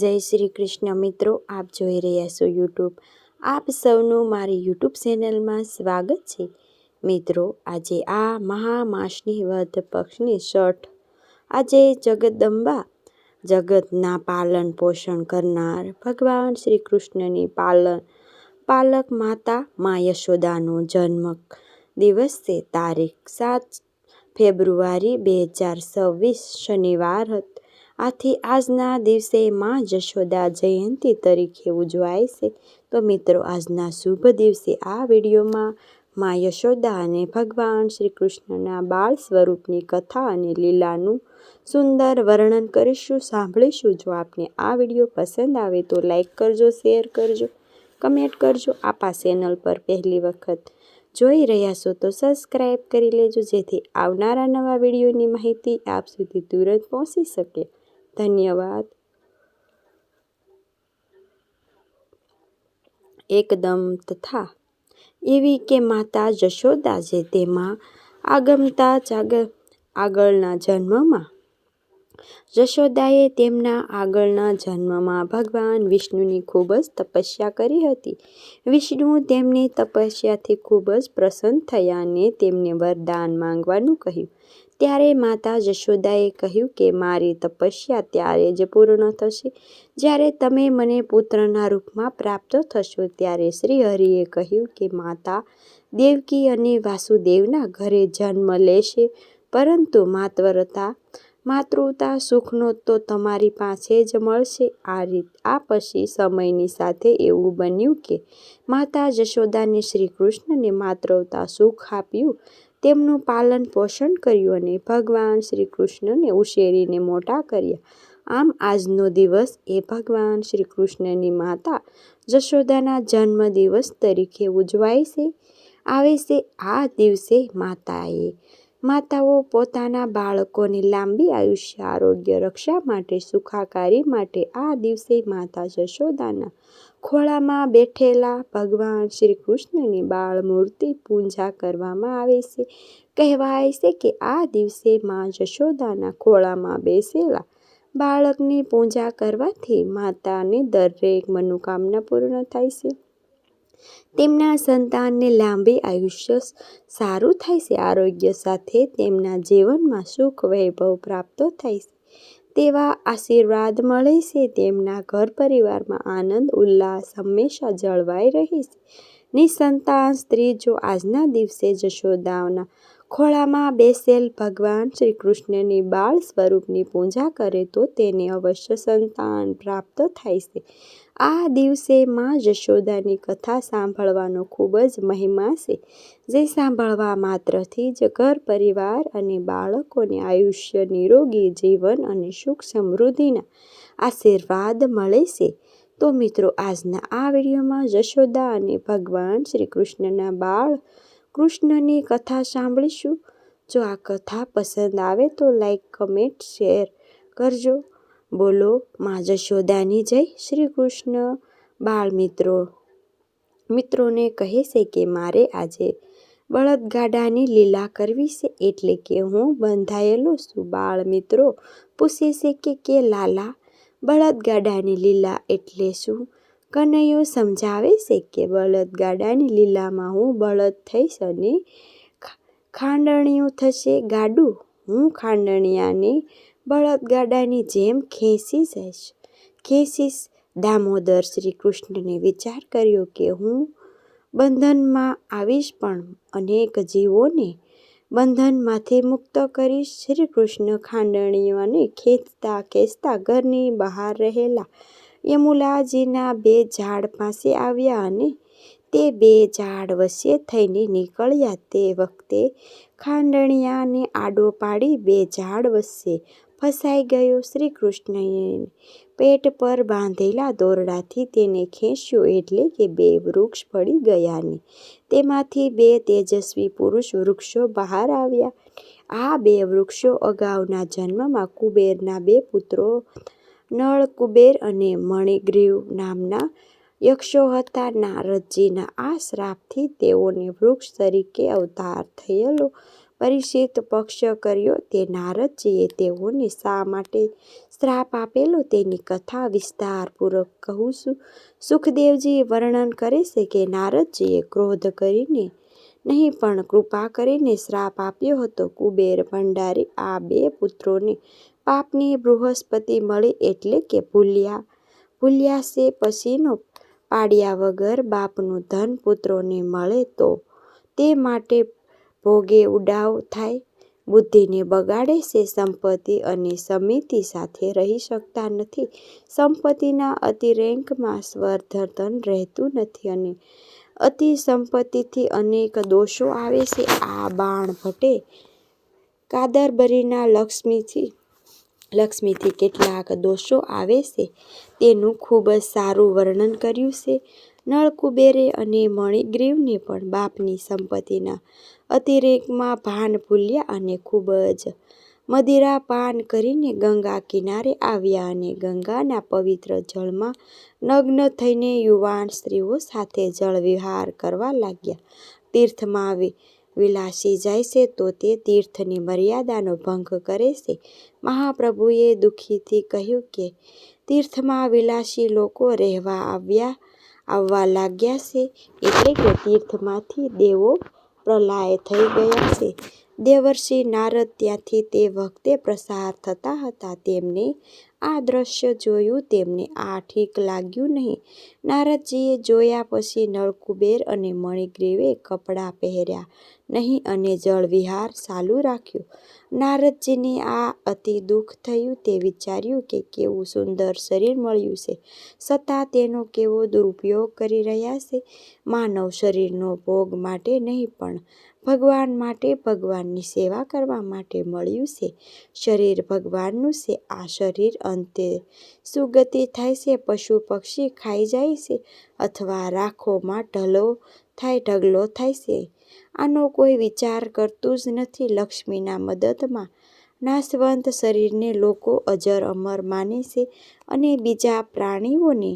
જય શ્રી કૃષ્ણ મિત્રો, આપ જોઈ રહ્યા છો યુટ્યુબ. આપ સૌનું મારી યુટ્યુબ ચેનલમાં સ્વાગત છે. મિત્રો, આજે આ મહામાસની વદ પક્ષની છઠ. આજે જગદંબા, જગતના પાલન પોષણ કરનાર ભગવાન શ્રી કૃષ્ણની પાલક માતા મા યશોદાનો જન્મ દિવસ છે. તારીખ 7 ફેબ્રુઆરી 2026 શનિવાર હતો. આથી આજના દિવસે માં જશોદા જયંતિ તરીકે ઉજવાય છે. તો મિત્રો, આજના શુભ દિવસે આ વિડીયોમાં માં યશોદા અને ભગવાન શ્રી કૃષ્ણના બાળ સ્વરૂપની કથા અને લીલાનું સુંદર વર્ણન કરીશું, સાંભળીશું. જો આપને આ વિડીયો પસંદ આવે તો લાઈક કરજો, શેર કરજો, કમેન્ટ કરજો. આપ આ ચેનલ પર પહેલી વખત જોઈ રહ્યા છો તો સબસ્ક્રાઈબ કરી લેજો, જેથી આવનારા નવા વિડીયોની માહિતી આપ સુધી તુરંત પહોંચી શકે. ધન્યવાદ. એકદમ તથા એવી કે માતા જશોદા છે તેમાં આગળના જન્મમાં જશોદાએ તેમના આગળના જન્મમાં ભગવાન વિષ્ણુની ખૂબ જ તપસ્યા કરી હતી. વિષ્ણુ તેમની તપસ્યાથી ખૂબ જ પ્રસન્ન થયા અને તેમને વરદાન માંગવાનું કહ્યું. ત્યારે માતા જશોદાએ કહ્યું કે મારી તપસ્યા ત્યારે જ પૂર્ણ થશે જ્યારે તમે મને પુત્રના રૂપમાં પ્રાપ્ત થશો. ત્યારે શ્રી હરિએ કહ્યું કે માતા દેવકી અને વાસુદેવના ઘરે જન્મ લેશે, પરંતુ માતૃતા સુખનો તો તમારી પાસે જ મળશે. આ પછી સમયની સાથે એવું બન્યું કે માતા જશોદાને શ્રી કૃષ્ણને માતૃતા સુખ આપ્યું, તેમનું પાલન પોષણ કર્યું અને ભગવાન શ્રી કૃષ્ણને ઉછેરીને મોટા કર્યા. આમ આજનો દિવસ એ ભગવાન શ્રી કૃષ્ણની માતા જશોદાના જન્મ દિવસ તરીકે ઉજવાય આવે છે. આ દિવસે માતાઓ પોતાના બાળકોને લાંબી આયુષ્ય, આરોગ્ય, રક્ષા માટે, સુખાકારી માટે આ દિવસે માતા જશોદાના ખોળામાં બેઠેલા ભગવાન શ્રી કૃષ્ણની બાળ મૂર્તિ પૂજા કરવામાં આવે છે. કહેવાય છે કે આ દિવસે માં જશોદાના ખોળામાં બેસેલા બાળકની પૂજા કરવાથી માતાની દરેક મનોકામના પૂર્ણ થાય છે. તેમના સંતાનને લાંબી આયુષ્ય, સારું થાય છે, આરોગ્ય સાથે તેમના જીવનમાં સુખ વૈભવ પ્રાપ્ત થાય છે તેવા આશીર્વાદ મળે છે. તેમના ઘર પરિવારમાં આનંદ ઉલ્લાસ હંમેશા જળવાઈ રહે છે. નિસંતાન સ્ત્રી જો આજના દિવસે જશોદાના ખોળામાં બેસેલ ભગવાન શ્રી કૃષ્ણની બાળ સ્વરૂપની પૂજા કરે તો તેને અવશ્ય સંતાન પ્રાપ્ત થાય છે. આ દિવસે માં જશોદાની કથા સાંભળવાનો ખૂબ જ મહિમા છે, જે સાંભળવા માત્રથી જ ઘર પરિવાર અને બાળકોને આયુષ્ય, નિરોગી જીવન અને સુખ સમૃદ્ધિના આશીર્વાદ મળે છે. તો મિત્રો, આજના આ વિડીયોમાં જશોદા અને ભગવાન શ્રી કૃષ્ણના બાળ કૃષ્ણની કથા સાંભળીશું. જો આ કથા પસંદ આવે તો લાઈક, કમેન્ટ, શેર કરજો. બોલો માં જશોદાની જય. શ્રી કૃષ્ણ બાળ મિત્રોને કહે છે કે મારે આજે બળદગાડાની લીલા કરવી છે, એટલે કે હું બંધાયેલો છું. બાળ મિત્રો પૂછે છે કે લાલા, બળદગાડાની લીલા એટલે શું? કનૈયો સમજાવે છે કે બળદગાડાની લીલામાં હું બળદ થઈશ અને ખાંડણિયું થશે ગાડું. હું ખાંડણિયાને બળદગાડાની જેમ ખેંચીશ. દામોદર શ્રી કૃષ્ણને વિચાર કર્યો કે હું બંધનમાં આવીશ, પણ અનેક જીવોને બંધનમાંથી મુક્ત કરીશ. શ્રી કૃષ્ણ ખાંડણિયાને ખેંચતા ઘરની બહાર રહેલા યમુલાજીના 2 ઝાડ પાસે આવ્યા અને તે 2 ઝાડ વચ્ચે થઈને નીકળ્યા. તે વખતે ખાંડણિયાને આડો પાડી 2 ઝાડ વચ્ચે ફસાઈ ગયો. શ્રી કૃષ્ણએ પેટ પર બાંધેલા દોરડાથી તેને ખેંચ્યો, એટલે કે 2 વૃક્ષ પડી ગયા અને તેમાંથી 2 તેજસ્વી પુરુષ વૃક્ષો બહાર આવ્યા. આ 2 વૃક્ષો અગાઉના જન્મમાં કુબેરના 2 પુત્રો નળ કુબેર અને મણિગ્રીવ નામના યક્ષો હતા. નારદજીના આ શ્રાપથી તેઓને વૃક્ષ તરીકે અવતાર થયેલો પરિચિત પક્ષ કર્યો. તે નારદજીએ તેઓને શા માટે શ્રાપ આપેલો તેની કથા વિસ્તારપૂર્વક કહું છું. સુખદેવજી વર્ણન કરે છે કે નારદજીએ ક્રોધ કરીને નહીં પણ કૃપા કરીને શ્રાપ આપ્યો હતો. કુબેર ભંડારી આ બે પુત્રોને પાપની બૃહસ્પતિ મળી એટલે કે ભૂલ્યા છે. પછીનો પાડ્યા વગર બાપનું ધન પુત્રોને મળે તો તે માટે ભોગે ઉડાવ થાય, બુદ્ધિને બગાડે છે. સંપત્તિ અને સમિતિ સાથે રહી શકતા નથી. સંપત્તિના અતિરેકમાં સ્વર્ધન રહેતું નથી અને અતિ સંપત્તિથી અનેક દોષો આવે છે. આ બાણ ભટ્ટે કાદરબરીના લક્ષ્મીથી કેટલાક દોષો આવે છે તેનું ખૂબ જ સારું વર્ણન કર્યું છે. નળકુબેરે અને મણિગ્રીવને પણ બાપની સંપત્તિના અતિરેકમાં ભાન ભૂલ્યા અને ખૂબ જ મદિરા પાન કરીને ગંગા કિનારે આવ્યા અને ગંગાના પવિત્ર જળમાં નગ્ન થઈને યુવાન સ્ત્રીઓ સાથે જળ વિહાર કરવા લાગ્યા. તીર્થમાં વિલાસી જાય છે તો તે તીર્થની મર્યાદાનો ભંગ કરે છે. મહાપ્રભુએ દુઃખીથી કહ્યું કે તીર્થમાં વિલાસી લોકો આવવા લાગ્યા છે એટલે કે તીર્થમાંથી દેવો પ્રલય થઈ ગયા છે. દેવર્ષિ નારદ ત્યાંથી તે વખતે પસાર થતા હતા. તેમને આ દ્રશ્ય જોયું. તેમને આ ઠીક લાગ્યું નહીં. નારદજીએ જોયા પછી નળકુબેર અને મણિગ્રીવે કપડાં પહેર્યા નહીં અને જળ વિહાર ચાલુ રાખ્યો. નારદજીને આ અતિ દુઃખ થયું. તે વિચાર્યું કે કેવું સુંદર શરીર મળ્યું છે, છતાં તેનો કેવો દુરુપયોગ કરી રહ્યા છે. માનવ શરીરનો ભોગ માટે નહીં પણ ભગવાન માટે, ભગવાનની સેવા કરવા માટે મળ્યું છે. શરીર ભગવાનનું છે. આ શરીર અંતે સુગતિ થાય છે. પશુ પક્ષી ખાઈ જાય છે અથવા રાખોમાં ઢગલો થાય છે. આનો કોઈ વિચાર કરતું જ નથી. લક્ષ્મીના મદદમાં નાશવંત શરીરને લોકો અજર અમર માને છે અને બીજા પ્રાણીઓને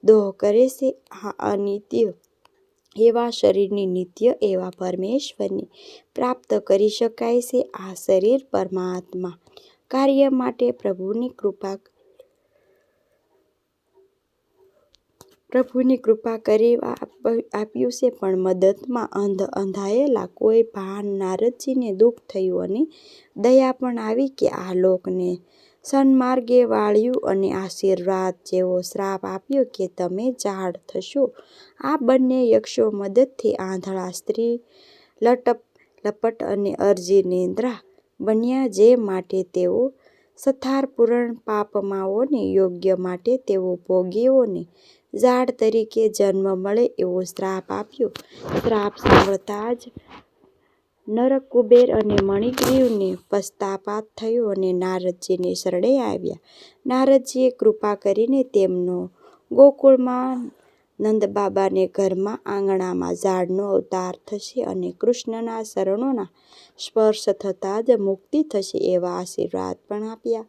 દોહ કરે છે. આ અનિત્ય એવા શરીરની નિત્ય એવા પરમેશ્વરને પ્રાપ્ત કરી શકાય છે. આ શરીર પરમાત્મા કાર્ય માટે પ્રભુની કૃપા કરી આપ્યું છે. પણ મદદમાં અંધાયેલા કોઈ ભાન નારદજીને દુઃખ થયું અને દયા પણ આવી કે આ લોકને સન્માર્ગે વાળ્યું અને આશીર્વાદ જેવો શ્રાપ આપ્યો કે તમે ઝાડ થશો. આ બંને યક્ષો મદદથી આંધળા સ્ત્રી લપટ અને અર્જિનેન્દ્રા બન્યા. જે માટે તેઓ સંસારપૂર્ણ પાપમાઓને યોગ્ય માટે તેઓ ભોગીઓને ઝાડ તરીકે જન્મ મળે એવો શ્રાપ આપ્યો. શ્રાપ સાંભળતા જ નળકુબેર અને મણિગ્રીવને પશ્ચાતાપ થયો અને નારદજીને શરણે આવ્યા. નારદજીએ કૃપા કરીને તેમનો ગોકુળમાં નંદબાબાને ઘરમાં આંગણામાં ઝાડનો અવતાર થશે અને કૃષ્ણના ચરણોના સ્પર્શ થતાં જ મુક્તિ થશે એવા આશીર્વાદ પણ આપ્યા.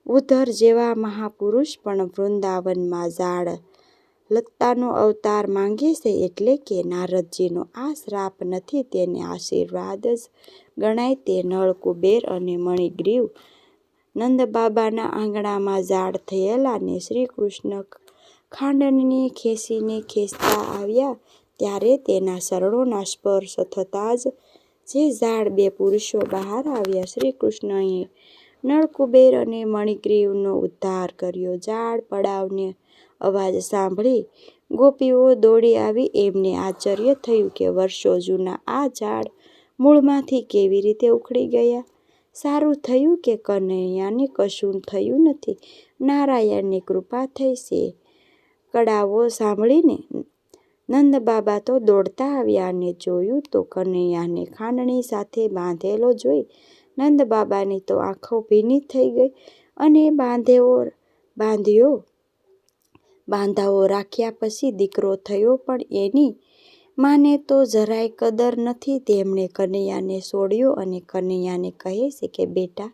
ઉદ્ધર જેવા મહાપુરુષ પણ વૃંદાવનમાં ઝાડ લતાનો અવતાર માંગે છે એટલે કે નારદજીનો આ શ્રાપ નથી તેને આશીર્વાદ જ ગણાય. તે નળકુબેર અને મણિગ્રીવ નંદબાબાના આંગણામાં ઝાડ થયેલા ને શ્રીકૃષ્ણ ખાંડની ખેંચતા આવ્યા ત્યારે તેના ચરણોના સ્પર્શ થતાં જ જે ઝાડ બે પુરુષો બહાર આવ્યા. શ્રીકૃષ્ણએ નળકુબેર અને મણિગ્રીવનો ઉદ્ધાર કર્યો. ઝાડ પડાવનો અવાજ સાંભળી ગોપીઓ દોડી આવી. એમને આશ્ચર્ય થયું કે વર્ષો જૂના આ ઝાડ મૂળમાંથી કેવી રીતે ઉખડી ગયા. સારું થયું કે કનૈયાને કશું થયું નથી. નારાયણની કૃપા થઈ છે. કડાવો સાંભળીને નંદબાબા તો દોડતા આવ્યા અને જોયું તો કનૈયાને ખાંડણી સાથે બાંધેલો જોઈ નંદબાબાની તો આંખો ભીની થઈ ગઈ અને બાંધાઓ રાખ્યા પછી દીકરો થયો પણ એની માને તો જરાય કદર નથી. તેમણે કનૈયાને છોડ્યો અને કનૈયાને કહે છે કે બેટા,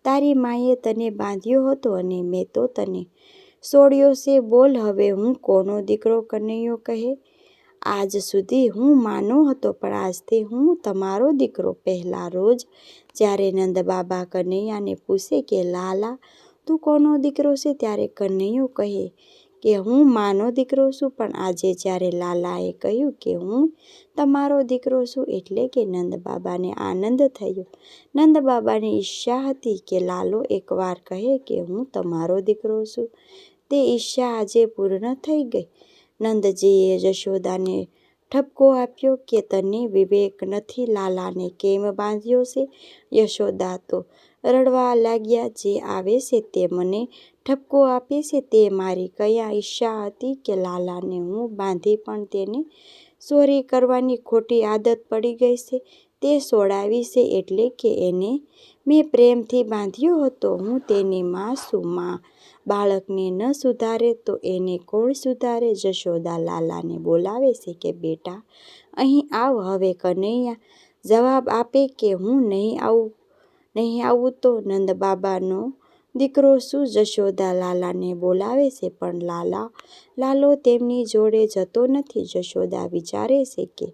તારી માએ તને બાંધ્યો હતો અને મેં તો તને છોડ્યો છે. બોલ હવે હું કોનો દીકરો? કનૈયો કહે, આજ સુધી હું માનો હતો, પણ આજથી હું તમારો દીકરો. પહેલા રોજ જ્યારે નંદબાબા કનૈયાને પૂછે કે લાલા તું કોનો દીકરો છે, ત્યારે કનૈયો કહે કે હું માનો દીકરો છું. પણ આજે જ્યારે લાલાએ કહ્યું કે હું તમારો દીકરો છું, એટલે કે નંદબાબાને આનંદ થયો. નંદબાબાની ઈચ્છા હતી કે લાલો એકવાર કહે કે હું તમારો દીકરો છું. તે ઈચ્છા આજે પૂર્ણ થઈ ગઈ. નંદજીએ જશોદાને ઠપકો આપ્યો કે તને વિવેક નથી, લાલાને કેમ બાંધ્યો છે? યશોદા તો રડવા લાગ્યા. જે આવે છે તે મને ઠપકો આપે છે. તે મારી કયા ઈચ્છા હતી કે લાલાને હું બાંધી, પણ તેને ચોરી કરવાની ખોટી આદત પડી ગઈ છે. તે છોડાવી છે એટલે કે એને મેં પ્રેમથી બાંધ્યો હતો. હું તેની માં છું. માં બાળકને ન સુધારે તો એને કોણ સુધારે? જશોદા લાલાને બોલાવે છે કે બેટા અહીં આવ. હવે કનૈયા જવાબ આપે કે હું નહીં આવું તો નંદબાબાનો દીકરો છું. જશોદા લાલાને બોલાવે છે, પણ લાલો તેમની જોડે જતો નથી. જશોદા વિચારે છે કે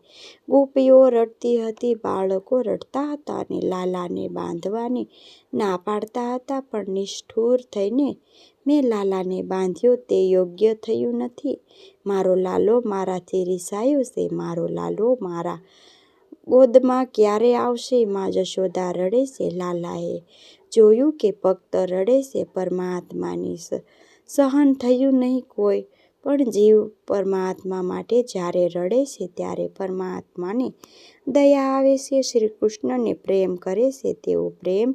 ગોપીઓ રડતી હતી, બાળકો રડતા હતા અને લાલાને બાંધવાની ના પાડતા હતા, પણ નિષ્ઠુર થઈને મેં લાલાને બાંધ્યો. તે યોગ્ય થયું નથી. મારો લાલો મારાથી રિસાયો છે. મારો લાલો મારા ગોદમાં ક્યારે આવશે? માં જશોદા રડે છે. લાલાએ જોયું કે ભક્ત રડે છે. પરમાત્માની સહન થયું નહીં. કોઈ પણ જીવ પરમાત્મા માટે જ્યારે રડે છે ત્યારે પરમાત્માને દયા આવે છે. શ્રી કૃષ્ણને પ્રેમ કરે છે તેવો પ્રેમ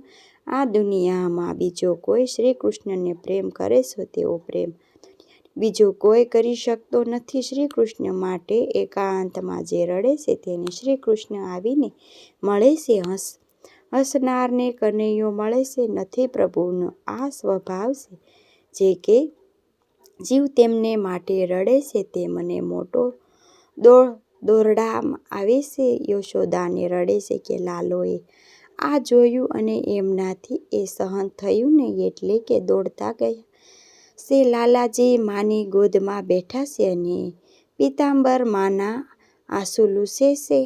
આ દુનિયામાં બીજો કોઈ શ્રી કૃષ્ણને પ્રેમ કરે છે તેવો પ્રેમ બીજો કોઈ કરી શકતો નથી. શ્રી કૃષ્ણ માટે એકાંતમાં જે રડે છે તેને શ્રી કૃષ્ણ આવીને મળે છે. હસનારને કનૈયો મળે છે. નથી પ્રભુનો આ સ્વભાવ છે જે કે જીવ તેમને માટે રડે છે તે મને મોટો દોરડા આવે છે. યશોદાને રડે છે કે લાલોએ આ જોયું અને એમનાથી એ સહન થયું નહીં, એટલે કે દોડતા ગયા છે. લાલાજી માની ગોદમાં બેઠા છે અને પીતાંબર માના આંસુ લૂછે છે.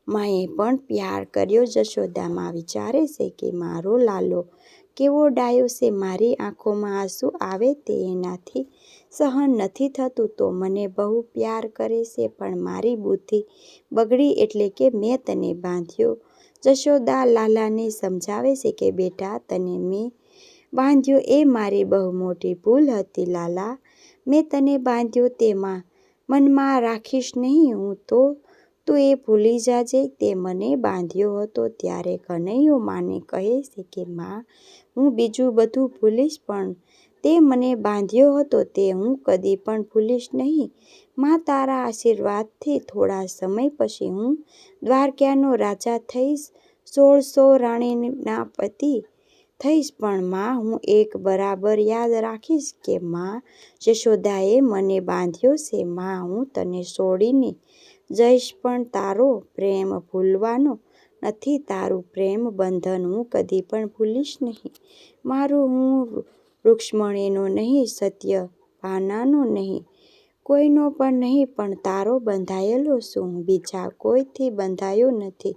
માએ પણ પ્યાર કર્યો. જશોદામાં વિચારે છે કે મારો લાલો કેવો ડાયો છે. મારી આંખોમાં આંસુ આવે તે એનાથી સહન નથી થતું, તો મને બહુ પ્યાર કરે છે. પણ મારી બુદ્ધિ બગડી એટલે કે મેં તને બાંધ્યો. જશોદા લાલાને સમજાવે છે કે બેટા તને મેં બાંધ્યો એ મારી બહુ મોટી ભૂલ હતી. લાલા મેં તને બાંધ્યો તે મનમાં રાખીશ નહીં. તું એ ભૂલી જાજે. તે મને બાંધ્યો હતો ત્યારે કનૈયો માને કહે છે કે માં હું બીજું બધું ભૂલીશ, પણ તે મને બાંધ્યો હતો તે હું કદી પણ ભૂલીશ નહીં. માં તારા આશીર્વાદથી થોડા સમય પછી હું દ્વારકાનો રાજા થઈશ, 1600 રાણીના પતિ થઈશ. પણ માં હું એક બરાબર યાદ રાખીશ કે માં જશોદાએ મને બાંધ્યો છે. માં હું તને છોડીને જઈશ, પણ તારો પ્રેમ ભૂલવાનો નથી. તારું પ્રેમ બંધન હું કદી પણ ભૂલીશ નહીં. મારું હું રૂક્ષ્મણીનો નહીં, સત્યભામાનો નહીં, કોઈનો પણ નહીં, પણ તારો બંધાયેલો છું. હું બીજા કોઈથી બંધાયો નથી.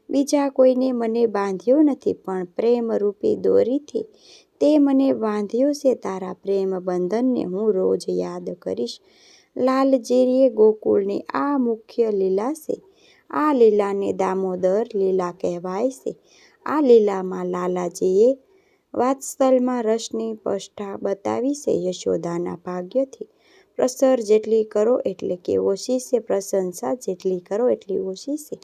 બીજા કોઈને મને બાંધ્યો નથી, પણ પ્રેમરૂપી દોરીથી તે મને બાંધ્યો છે. તારા પ્રેમ બંધનને હું રોજ યાદ કરીશ. લાલજીએ ગોકુળની આ મુખ્ય લીલા છે. આ લીલાને દામોદર લીલા કહેવાય છે. આ લીલામાં લાલાજીએ વાત્સલ્યમાં રસની પષ્ઠા બતાવી છે. યશોદાના ભાગ્યથી પ્રસર જેટલી કરો એટલે કે ઓછી છે, પ્રશંસા જેટલી કરો એટલી ઓછી છે.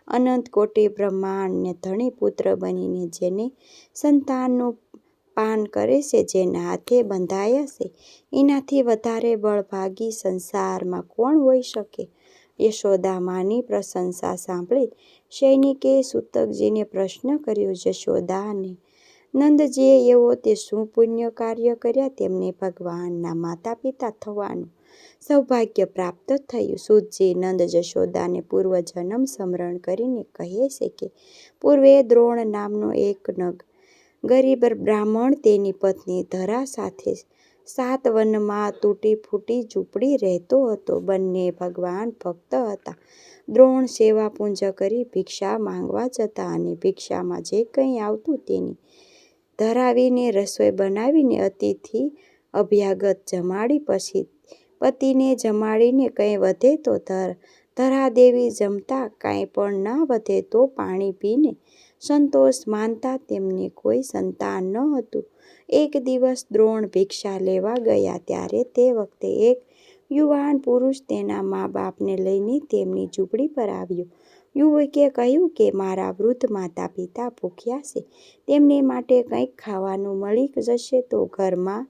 અનંત કોટી બ્રહ્માંડને ધણી પુત્ર બનીને જેને સંતાનનું પાન કરે છે, જેના હાથે બંધાયા છે, એનાથી વધારે બળભાગી સંસારમાં કોણ હોઈ શકે? યશોદામાની પ્રશંસા સાંભળી સૈનિકે સૂતકજીને પ્રશ્ન કર્યો, જશોદા અને નંદજીએ એવો તે શું પુણ્ય કાર્ય કર્યા તેમને ભગવાનના માતા પિતા થવાનું સૌભાગ્ય પ્રાપ્ત થયું? સૂતજી નંદ જશોદાને પૂર્વજન્મ સ્મરણ કરીને કહે છે કે પૂર્વે દ્રોણ નામનો એક ગરીબ બ્રાહ્મણ તેની પત્ની ધરા સાથે 7 વનમાં તૂટી ફૂટી ઝૂંપડી રહેતો હતો. બંને ભગવાન ભક્ત હતા. દ્રોણ સેવાપુંજ કરી ભિક્ષા માંગવા જતા અને ભિક્ષામાં જે કંઈ આવતું તેની ધરાવીને રસોઈ બનાવીને અતિથિ અભ્યાગત જમાડી પછી પતિને જમાડીને કંઈ વધે તો ધરાદેવી જમતા, કાંઈ પણ ના વધે તો પાણી પીને સંતોષ માનતા. તેમને કોઈ સંતાન ન હતું. એક દિવસ દ્રોણ ભિક્ષા લેવા ગયા ત્યારે તે વખતે એક યુવાન પુરુષ તેના મા બાપને લઈને તેમની ઝૂંપડી પર આવ્યો. યુવકે કહ્યું કે મારા વૃદ્ધ માતા પિતા ભૂખ્યા છે, તેમને માટે કંઈક ખાવાનું મળી જશે તો. ઘરમાં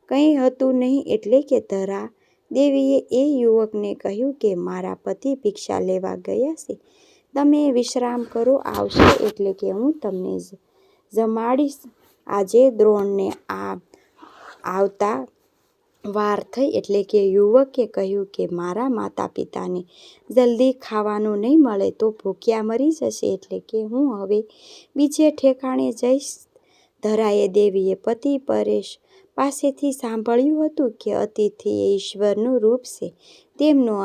કંઈ હતું નહીં એટલે કે ધરા દેવીએ એ યુવકને કહ્યું કે મારા પતિ ભિક્ષા લેવા ગયા છે, તમે વિશ્રામ કરો, આવશે એટલે કે હું તમને જમાડીશ. આજે દ્રોણને આવતા વાર થઈ એટલે કે યુવકે કહ્યું કે મારા માતા પિતાને જલ્દી ખાવાનું નહીં મળે તો ભૂખ્યા મરી જશે એટલે કે હું હવે બીજે ઠેકાણે જઈશ. ધરાએ દેવીએ પતિ પરેશ પાસેથી સાંભળ્યું હતું કે અતિથિ એ ઈશ્વરનું રૂપ છે, તેમનો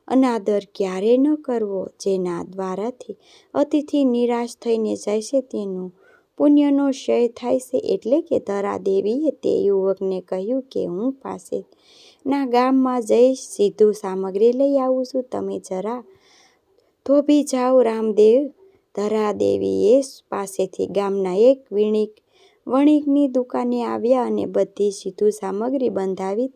અનાદર ક્યારેય ન કરવો. જેના દ્વારાથી અતિથિ નિરાશ થઈને જાય છે તેનું પુણ્યનો ક્ષય થાય છે. એટલે કે ધરા દેવીએ તે યુવકને કહ્યું કે હું પાસેના ગામમાં જઈશ, સીધું સામગ્રી લઈ આવું છું, તમે જરા થોભી જાઓ. રામદેવ ધરા દેવીએ પાસેથી ગામના એક વણિકની દુકાને આવ્યા અને બધી સીધું સામગ્રી બંધાવી.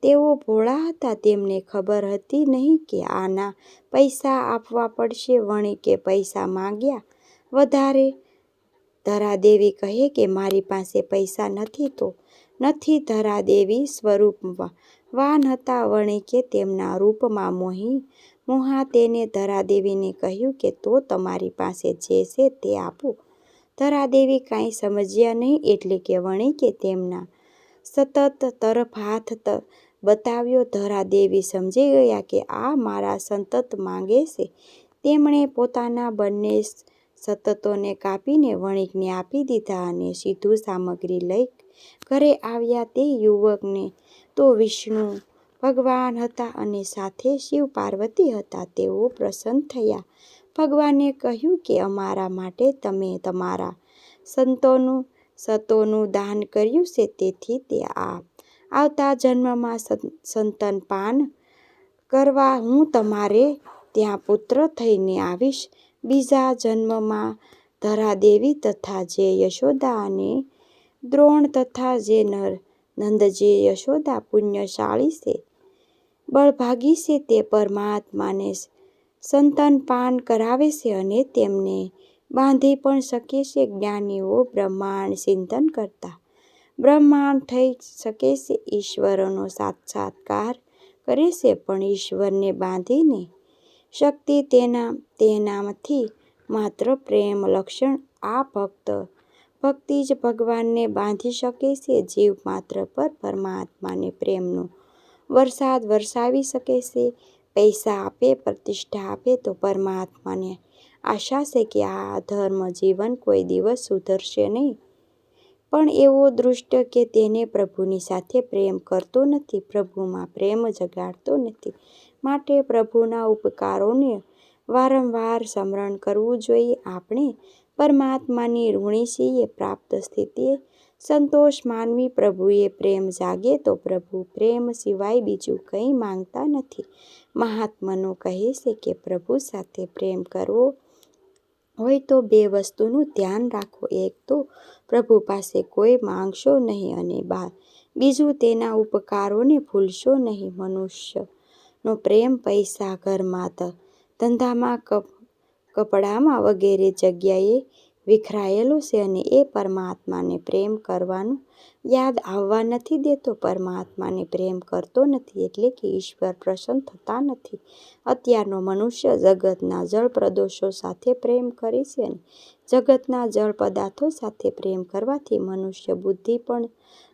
તેઓ ભોળા હતા, તેમને ખબર હતી નહીં કે આના પૈસા આપવા પડશે. વણિકે પૈસા માંગ્યા વધારે. ધરાદેવી કહે કે મારી પાસે પૈસા નથી તો નથી. ધરાદેવી સ્વરૂપવાન હતા. વણિકે તેમના રૂપમાં મોહા તેને ધરાદેવીને કહ્યું કે તો તમારી પાસે જે છે તે આપો. ધરાદેવી કાંઈ સમજ્યા નહીં એટલે કે વણિકે તેમના સતત તરફ હાથ બતાવ્યો. ધરાદેવી સમજી ગયા કે આ મારા સંતત માંગે છે. તેમણે પોતાના બંને સતતોને કાપીને વણિકને આપી દીધા અને સીધું સામગ્રી લઈ ઘરે આવ્યા. તે યુવકને તો વિષ્ણુ ભગવાન હતા અને સાથે શિવ પાર્વતી હતા. તેઓ પ્રસન્ન થયા. ભગવાને કહ્યું કે અમારા માટે તમે તમારા સતોનું દાન કર્યું છે, તેથી તે આવતા જન્મમાં સંતનપાન કરવા હું તમારે ત્યાં પુત્ર થઈને આવીશ. બીજા જન્મમાં ધરાદેવી તથા જે યશોદા અને દ્રોણ તથા જે નંદજી યશોદા પુણ્યશાળી છે, બળભાગી છે, તે પરમાત્માને સંતનપાન કરાવે છે અને તેમને બાંધી પણ શકે છે. જ્ઞાનીઓ બ્રહ્માંડ ચિંતન કરતા બ્રહ્માંડ થઈ શકે છે, ઈશ્વરનો સાક્ષાત્કાર કરે છે, પણ ઈશ્વરને બાંધીને શક્તિ તેનાથી માત્ર પ્રેમ લક્ષણ. આ ભક્તિ જ ભગવાનને બાંધી શકે છે. જીવ માત્ર પર પરમાત્માને પ્રેમનો વરસાદ વરસાવી શકે છે. પૈસા આપે, પ્રતિષ્ઠા આપે તો પરમાત્માને આશા છે કે આ અધર્મ જીવન કોઈ દિવસ સુધરશે નહીં. પણ એવો દુષ્ટ કે તેને પ્રભુની સાથે પ્રેમ કરતો નથી, પ્રભુમાં પ્રેમ જગાડતો નથી. માટે પ્રભુના ઉપકારોને વારંવાર સ્મરણ કરવું જોઈએ. આપણે પરમાત્માની ઋણી છીએ. પ્રાપ્ત સ્થિતિએ સંતોષ માનવી. પ્રભુએ પ્રેમ જાગે તો પ્રભુ પ્રેમ સિવાય બીજું કંઈ માંગતા નથી. મહાત્મનો કહે છે કે પ્રભુ સાથે પ્રેમ કરવો હોય તો બે વસ્તુનું ધ્યાન રાખો. એક તો પ્રભુ પાસે કોઈ માંગશો નહીં અને બીજું તેના ઉપકારોને ભૂલશો નહીં. મનુષ્યનો પ્રેમ પૈસા, ઘરમાં, ધંધામાં, કપડામાં વગેરે જગ્યાએ વિખરાયેલો છે અને એ પરમાત્માને પ્રેમ કરવાનું યાદ આવવા નથી દેતો. પરમાત્માને પ્રેમ કરતો નથી એટલે કે ઈશ્વર પ્રસન્ન થતા નથી. અત્યારનો મનુષ્ય જગતના જળ પ્રદેશો સાથે પ્રેમ કરે છે અને જગતના જળ પદાર્થો સાથે પ્રેમ કરવાથી મનુષ્ય બુદ્ધિ પણ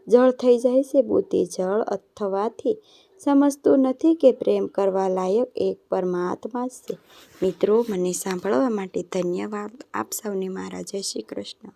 જળ થઈ જાય છે. બુદ્ધિ જળ થવાથી સમજતું નથી કે પ્રેમ કરવા લાયક એક પરમાત્મા છે. મિત્રો, મને સાંભળવા માટે ધન્યવાદ. આપ સૌને મારા જય શ્રી કૃષ્ણ.